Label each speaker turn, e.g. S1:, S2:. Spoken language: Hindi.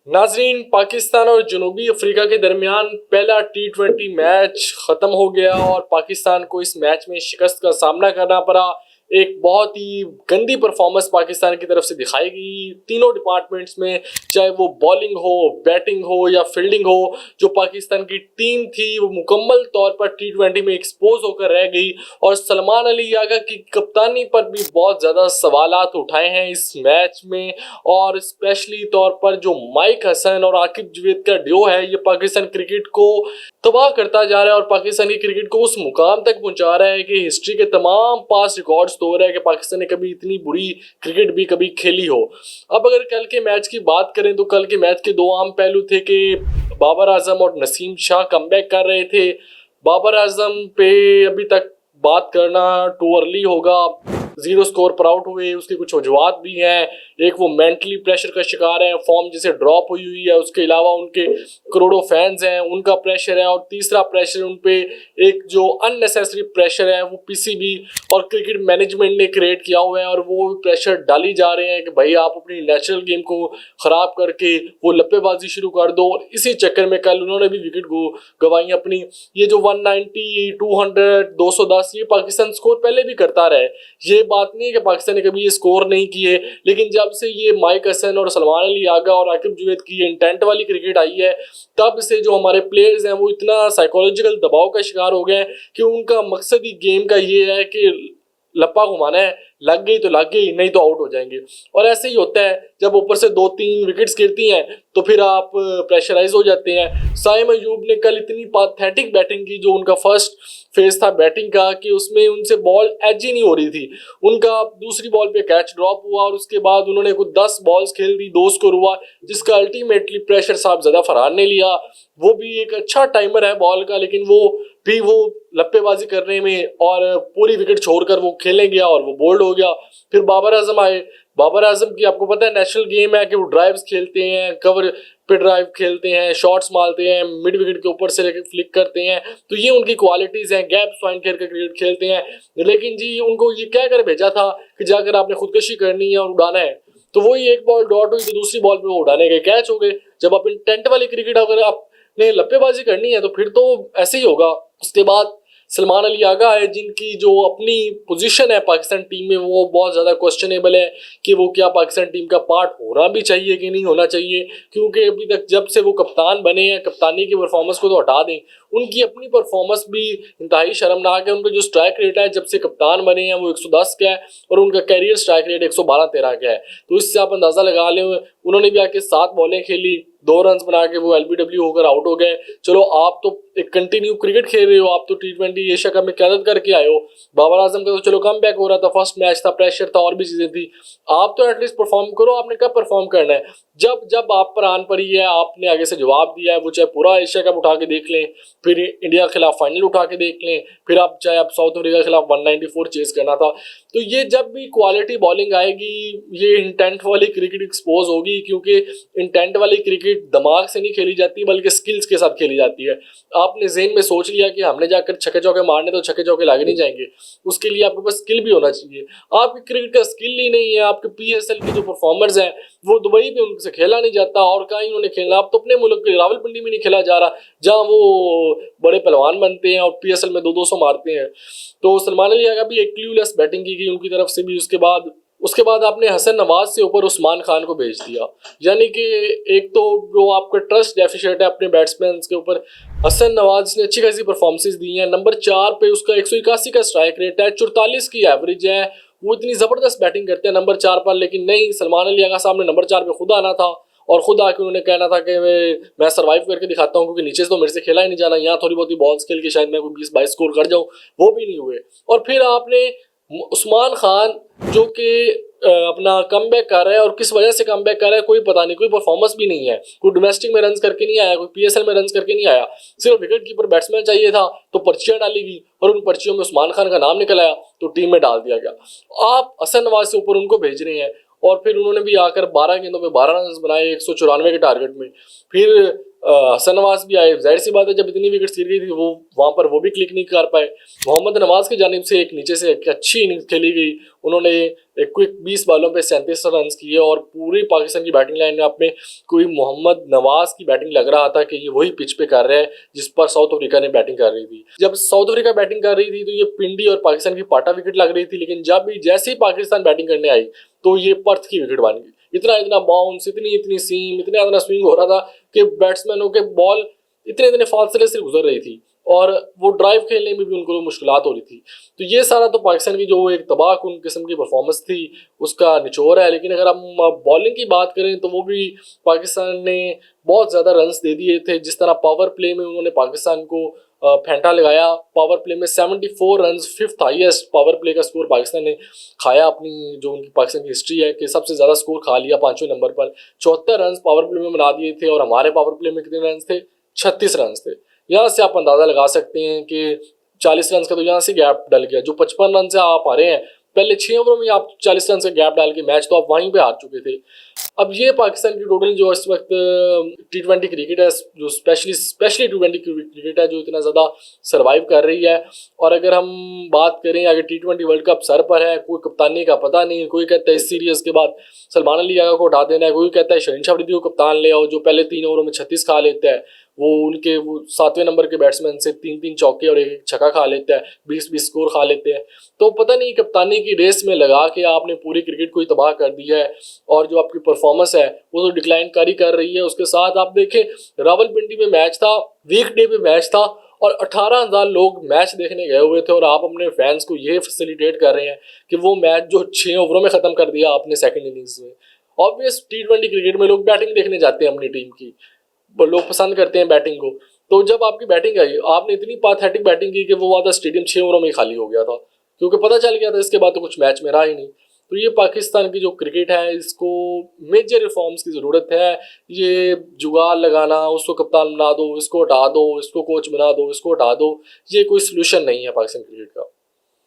S1: नाजरीन, पाकिस्तान और जनूबी अफ्रीका के दरमियान पहला T20 मैच खत्म हो गया और पाकिस्तान को इस मैच में शिकस्त का सामना करना पड़ा। एक बहुत ही गंदी परफॉर्मेंस पाकिस्तान की तरफ से दिखाई गई तीनों डिपार्टमेंट्स में, चाहे वो बॉलिंग हो, बैटिंग हो या फील्डिंग हो। जो पाकिस्तान की टीम थी वो मुकम्मल तौर पर T20 में एक्सपोज होकर रह गई और सलमान अली यागा की कप्तानी पर भी बहुत ज़्यादा सवालात उठाए हैं इस मैच में। और स्पेशली तौर पर जो माइक हसन और आकिब जवेद का ड्यो है, ये पाकिस्तान क्रिकेट को तबाह करता जा रहा है और पाकिस्तानी क्रिकेट को उस मुकाम तक पहुंचा रहा है कि हिस्ट्री के तमाम पास रिकॉर्ड्स तोड़ रहा है कि पाकिस्तान ने कभी इतनी बुरी क्रिकेट भी कभी खेली हो। अब अगर कल के मैच की बात करें तो कल के मैच के दो आम पहलू थे कि बाबर आजम और नसीम शाह कमबैक कर रहे थे। बाबर आजम पे अभी तक बात करना टू अर्ली होगा। 0 स्कोर पर आउट हुए, उसकी कुछ वजूहत भी हैं। एक वो मेंटली प्रेशर का शिकार है, फॉर्म जैसे ड्रॉप हुई है, उसके अलावा उनके करोड़ों फैंस हैं उनका प्रेशर है, और तीसरा प्रेशर उन पे एक जो अननेसेसरी प्रेशर है वो पीसीबी और क्रिकेट मैनेजमेंट ने क्रिएट किया हुआ है और वो प्रेशर डाली जा रहे हैं कि भाई आप अपनी नेचुरल गेम को खराब करके वो लप्पेबाजी शुरू कर दो। और इसी चक्कर में कल उन्होंने भी विकेट गवाई अपनी। ये जो 190, 200, 210 ये पाकिस्तान स्कोर पहले भी करता रहा है, ये बात नहीं है कि पाकिस्तान ने कभी ये स्कोर नहीं किए। लेकिन जब से ये माइक हसन और सलमान अली यागा और आकिब जवेद की इंटेंट वाली क्रिकेट आई है, तब से जो हमारे प्लेयर्स हैं वो इतना साइकोलॉजिकल दबाव का शिकार हो गए हैं कि उनका मकसद ही गेम का ये है कि लप्पा घुमाना है, लग गई तो लग गई, नहीं तो आउट हो जाएंगे। और ऐसे ही होता है, जब ऊपर से 2-3 विकेट्स गिरती हैं तो फिर आप प्रेशराइज हो जाते हैं। साइम अयूब ने कल इतनी पैथेटिक बैटिंग की, जो उनका फर्स्ट फेज था बैटिंग का, कि उसमें उनसे बॉल एज ही नहीं हो रही थी। उनका दूसरी बॉल पे कैच ड्रॉप हुआ और उसके बाद उन्होंने कुछ 10 बॉल्स खेल दी, 2 स्कोर हुआ, जिसका अल्टीमेटली प्रेशर साहब ज़्यादा फरहान ने लिया। वो भी एक अच्छा टाइमर है बॉल का, लेकिन वो लप्पेबाजी करने में और पूरी विकेट छोड़कर वो खेलने गया और वो बोल्ड हो गया। फिर बाबर आजम आए। बाबर आजम की आपको पता है नेशनल गेम है कि वो ड्राइव्स खेलते हैं, कवर पे ड्राइव खेलते हैं, शॉट्स मारते हैं, मिड विकेट के ऊपर से लेकर फ्लिक करते हैं, तो ये उनकी क्वालिटीज हैं। गैप फाइंड करके क्रिकेट खेलते हैं। लेकिन जी उनको ये क्या कर भेजा था कि जाकर आपने खुदकशी करनी है और उड़ाना है, तो वही एक बॉल डॉट हुई तो दूसरी बॉल पे वो उड़ाने के कैच हो गए। जब आप इंटेंट वाली क्रिकेट अगर आपने लप्पेबाजी करनी है तो फिर तो ऐसे ही होगा। उसके बाद सलमान अली यागा है, जिनकी जो अपनी पोजीशन है पाकिस्तान टीम में वो बहुत ज़्यादा क्वेश्चनेबल है कि वो क्या पाकिस्तान टीम का पार्ट होना भी चाहिए कि नहीं होना चाहिए। क्योंकि अभी तक जब से वो कप्तान बने हैं, कप्तानी की परफॉर्मेंस को तो हटा दें, उनकी अपनी परफॉर्मेंस भी इंतहाई शर्मनाक है। उनका जो स्ट्राइक रेट है जब से कप्तान बने हैं वो 110 का है और उनका कैरियर स्ट्राइक रेट 112-13 का है। तो इससे आप अंदाज़ा लगा लें, उन्होंने भी आके 7 बॉलें खेली, 2 रन बना के वो एलबीडब्ल्यू होकर आउट हो गए। चलो आप तो एक कंटिन्यू क्रिकेट खेल रहे हो, आप तो T20 एशिया कप में क़यादत करके आए हो। बाबर आजम का तो चलो कम बैक हो रहा था, फर्स्ट मैच था, प्रेशर था और भी चीज़ें थी। आप तो एटलीस्ट परफॉर्म करो। आपने कब परफॉर्म करना है? जब जब आप पर आन पड़ी है, आपने आगे से जवाब दिया है, वो चाहे पूरा एशिया कप उठा के देख लें, फिर इंडिया के खिलाफ फाइनल उठा के देख लें, फिर आप चाहे आप साउथ अफ्रीका के खिलाफ 194 चेस करना था। तो ये जब भी क्वालिटी बॉलिंग आएगी, ये इंटेंट वाली क्रिकेट एक्सपोज होगी, क्योंकि इंटेंट वाली क्रिकेट दिमाग से नहीं खेली जाती बल्कि स्किल्स के साथ खेली जाती है। आपने ज़हन में सोच लिया कि हमने जाकर छक्के चौके मारने, तो छक्के चौके लागे नहीं जाएंगे। उसके लिए आपके पास स्किल भी होना चाहिए। आपकी क्रिकेट का स्किल ही नहीं है। आपके PSL के जो परफॉर्मर्स हैं वो दुबई में उनसे खेला नहीं जाता और कहीं उन्होंने खेलना। अब तो अपने मुल्क के रावलपिंडी में नहीं खेला जा रहा, जहाँ वो बड़े पहलवान बनते हैं और PSL में 200 मारते हैं। तो सलमान अली यागा भी एक क्लूलेस बैटिंग की गई उनकी तरफ से भी। उसके बाद आपने हसन नवाज से ऊपर उस्मान खान को भेज दिया। यानी कि एक तो जो आपका ट्रस्ट डेफिशिएंट है अपने बैट्समैन के ऊपर। हसन नवाज ने अच्छी खासी परफॉर्मेंसेज दी हैं। नंबर 4 पे उसका 181 का स्ट्राइक रेट है, 44 की एवरेज है। वो इतनी ज़बरदस्त बैटिंग करते हैं नंबर 4 पर। लेकिन नहीं, सलमान अली यागा साहब ने नंबर 4 पे खुद आना था और खुद आके उन्होंने कहना था कि मैं सर्वाइव करके दिखाता हूँ, क्योंकि नीचे से तो मेरे से खेला ही नहीं जाना, यहाँ थोड़ी बहुत ही बॉल्स खेल के शायद मैं कोई 20-22 स्कोर कर जाऊँ। वो भी नहीं हुए। और फिर आपने उस्मान खान, जो कि अपना कमबैक कर रहा है, और किस वजह से कमबैक कर रहा है कोई पता नहीं, कोई परफॉर्मेंस भी नहीं है, कोई डोमेस्टिक में रन्स करके नहीं आया, कोई PSL में रन्स करके नहीं आया। सिर्फ विकेट कीपर बैट्समैन चाहिए था तो पर्चियां डाली गई और उन पर्चियों में उस्मान खान का नाम निकल आया तो टीम में डाल दिया गया। आप हसन नवाज से ऊपर उनको भेज रहे हैं और फिर उन्होंने भी आकर 12 गेंदों पे 12 रन बनाए 194 के टारगेट में। फिर हसन नवाज भी आए। जाहिर सी बात है, जब इतनी विकेट्स गिर गई थी वो वहां पर वो भी क्लिक नहीं कर पाए। मोहम्मद नवाज की जानिब से एक नीचे से एक अच्छी इनिंग्स खेली गई। उन्होंने एक क्विक 20 बॉलों पे 37 रन किए और पूरी पाकिस्तान की बैटिंग लाइन में कोई मोहम्मद नवाज की बैटिंग लग रहा था कि ये वही पिच पे कर रहा है जिस पर साउथ अफ्रीका ने बैटिंग कर रही थी। जब साउथ अफ्रीका बैटिंग कर रही थी तो ये पिंडी और पाकिस्तान की पाटा विकेट लग रही थी, लेकिन जब भी जैसे ही पाकिस्तान बैटिंग करने आई तो ये पर्थ की विकेट बन गई। इतना इतना बाउंस, इतनी इतनी सीम, इतना इतना स्विंग हो रहा था कि बैट्समैनों के बॉल इतने इतने फासले से गुजर रही थी और वो ड्राइव खेलने में भी उनको मुश्किलात हो रही थी। तो ये सारा तो पाकिस्तान की जो एक तबाहकुन किस्म की परफॉर्मेंस थी उसका निचोड़ है। लेकिन अगर हम बॉलिंग की बात करें तो वो भी पाकिस्तान ने बहुत ज़्यादा रन्स दे दिए थे। जिस तरह पावर प्ले में उन्होंने पाकिस्तान को फेंटा लगाया, पावर प्ले में 74 run, fifth highest power play का स्कोर पाकिस्तान ने खाया। अपनी जो उनकी पाकिस्तान की हिस्ट्री है कि सबसे ज़्यादा स्कोर खा लिया 5वें नंबर पर। 74 रन पावर प्ले में बना दिए थे और हमारे पावर प्ले में कितने रन थे? 36 रन थे। यहाँ से आप अंदाज़ा लगा सकते हैं कि 40 रन का तो यहाँ से गैप डल गया। जो 55 रन से आप हारे हैं, पहले 6 ओवरों में आप 40 रन का गैप डाल के मैच तो आप वहीं पे हार चुके थे। अब ये पाकिस्तान की टोटल जो इस वक्त T20 क्रिकेट है, जो स्पेशली T20 क्रिकेट है, जो इतना ज़्यादा सर्वाइव कर रही है। और अगर हम बात करें, अगर T20 वर्ल्ड कप सर पर है, कोई कप्तानी का पता नहीं। कोई कहता है इस सीरीज़ के बाद सलमान अली यागा को उठा देना है, कोई कहता है शहीन शाह अफरीदी को कप्तान ले आओ जो पहले 3 ओवरों में 36 खा लेता है। वो 7वें नंबर के बैट्समैन से 3-3 चौके और एक छक्का खा लेता है, 20-20 स्कोर खा लेते हैं। तो पता नहीं कप्तानी की रेस में लगा के आपने पूरी क्रिकेट को ही तबाह कर दिया है और जो आपकी परफॉर्मेंस है वो तो डिक्लाइन कर रही है। उसके साथ आप देखें, रावलपिंडी में मैच था, वीकडे पे मैच था और 18,000 लोग मैच देखने गए हुए थे और आप अपने फैंस को ये फैसिलिटेट कर रहे हैं कि वो मैच जो 6 ओवरों में ख़त्म कर दिया आपने सेकेंड इनिंग्स में। ऑब्वियस T20 क्रिकेट में लोग बैटिंग देखने जाते हैं अपनी टीम की, लोग पसंद करते हैं बैटिंग को। तो जब आपकी बैटिंग आई, आपने इतनी पैथेटिक बैटिंग की कि वो आधा स्टेडियम 6 ओवरों में ही खाली हो गया था, क्योंकि पता चल गया था इसके बाद तो कुछ मैच में रहा ही नहीं। तो ये पाकिस्तान की जो क्रिकेट है इसको मेजर रिफॉर्म्स की ज़रूरत है। ये जुगाड़ लगाना, उसको कप्तान बना दो, इसको हटा दो, इसको कोच बना दो, इसको हटा दो, ये कोई सोल्यूशन नहीं है पाकिस्तान क्रिकेट का।